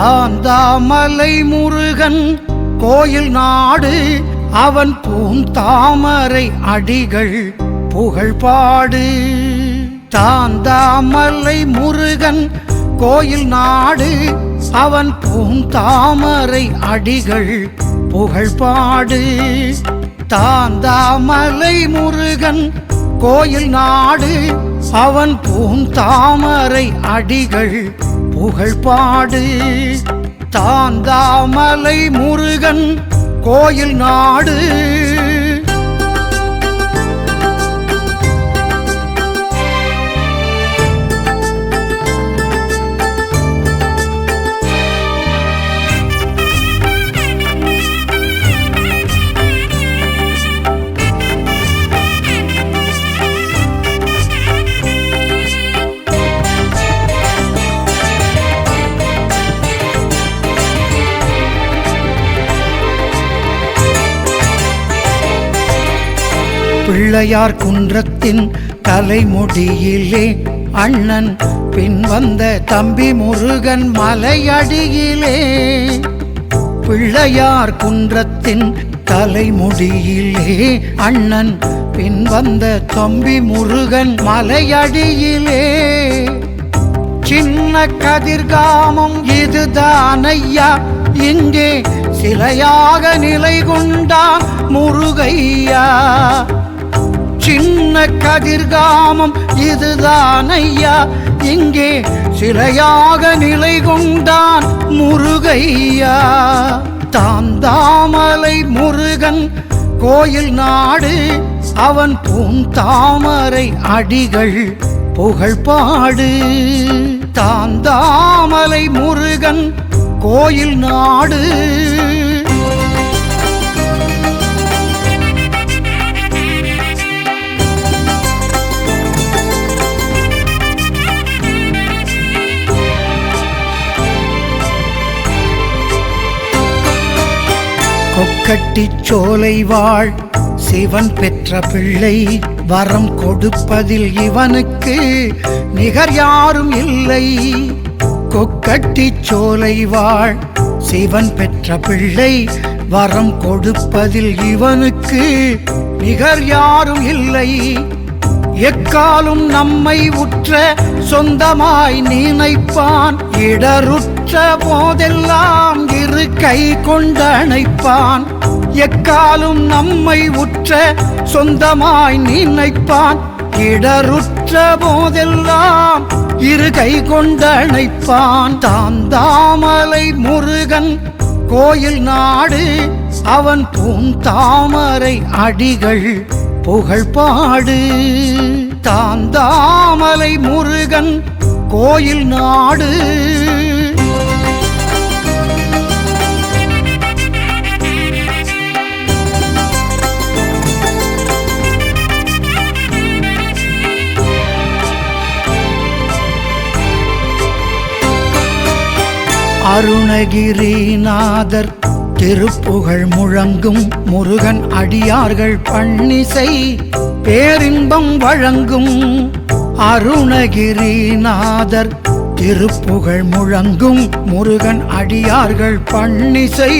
தாந்தாமலை முருகன் கோயில் நாடு அவன் பூந்தாமரை அடிகள் புகழ்பாடு. தாந்தாமலை முருகன் கோயில் நாடு அவன் பூந்தாமரை அடிகள் புகழ்பாடு. தாந்தாமலை முருகன் கோயில் நாடு அவன் பூந்தாமரை அடிகள் புகழ்பாடு. தாந்தாமலை முருகன் கோயில் நாடு. பிள்ளையார் குன்றத்தின் தலைமுடியிலே அண்ணன் பின் வந்த தம்பி முருகன் மலையடியிலே. பிள்ளையார் குன்றத்தின் தலைமுடியிலே அண்ணன் பின் வந்த தம்பி முருகன் மலையடியிலே. சின்ன கதிர்காமம் இதுதான் ஐயா, இங்கே சிலையாக நிலை கொண்டான் முருகையா. சின்ன கதிர்காமம் இதுதான் ஐயா, இங்கே சிலையாக நிலை கொண்டான் முருகையா. தாந்தாமலை முருகன் கோயில் நாடு அவன் பூந்தாமரை அடிகள் புகழ்பாடு. தாந்தாமலை முருகன் கோயில் நாடு. கொக்கட்டி சோலை வாழ் சிவன் பெற்ற பிள்ளை, வரம் கொடுப்பதில் இவனுக்கு நிகர் யாரும் இல்லை. கொக்கட்டி சோலை வாழ் சிவன் பெற்ற பிள்ளை, வரம் கொடுப்பதில் இவனுக்கு நிகர் யாரும் இல்லை. எக்காலும் நம்மை உற்ற சொந்தமாய் நினைப்பான், இடருற்ற போதெல்லாம் இரு கை கொண்டணைப்பான். எக்காலும் நம்மை உற்ற சொந்தமாய் நினைப்பான், இடருற்ற போதெல்லாம் இரு கை கொண்டணைப்பான். தாந்தாமலை முருகன் கோயில் நாடு அவன் பூந்தாமரை அடிகள் புகழ்பாடு. தாந்தாமலை முருகன் கோயில் நாடு. அருணகிரிநாதர் திருப்புகழ் முழங்கும் முருகன் அடியார்கள் பன்னிசை பேரின்பம் வழங்கும். அருணகிரிநாதர் திருப்புகழ் முழங்கும் முருகன் அடியார்கள் பன்னிசை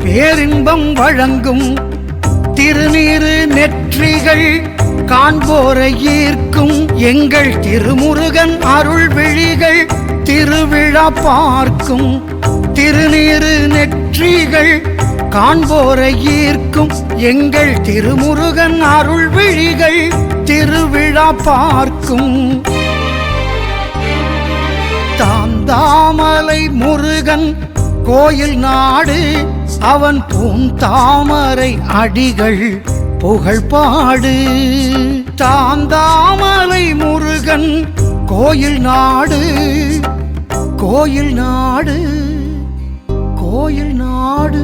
பேரின்பம் வழங்கும். திருநீரு நெற்றிகள் காண்போரை ஈர்க்கும் எங்கள் திருமுருகன் அருள் விழிகள் திருவிழா பார்க்கும். திருநீரு நெற்றிகள் காண்போரை ஈர்க்கும் எங்கள் திருமுருகன் அருள் விழிகள் திருவிழா பார்க்கும். தாந்தாமலை முருகன் கோயில் நாடு அவன் பூந்தாமரை அடிகள் புகழ்பாடு. தாந்தாமலை முருகன் கோயில் நாடு. கோயில் நாடு. கோயில் நாடு.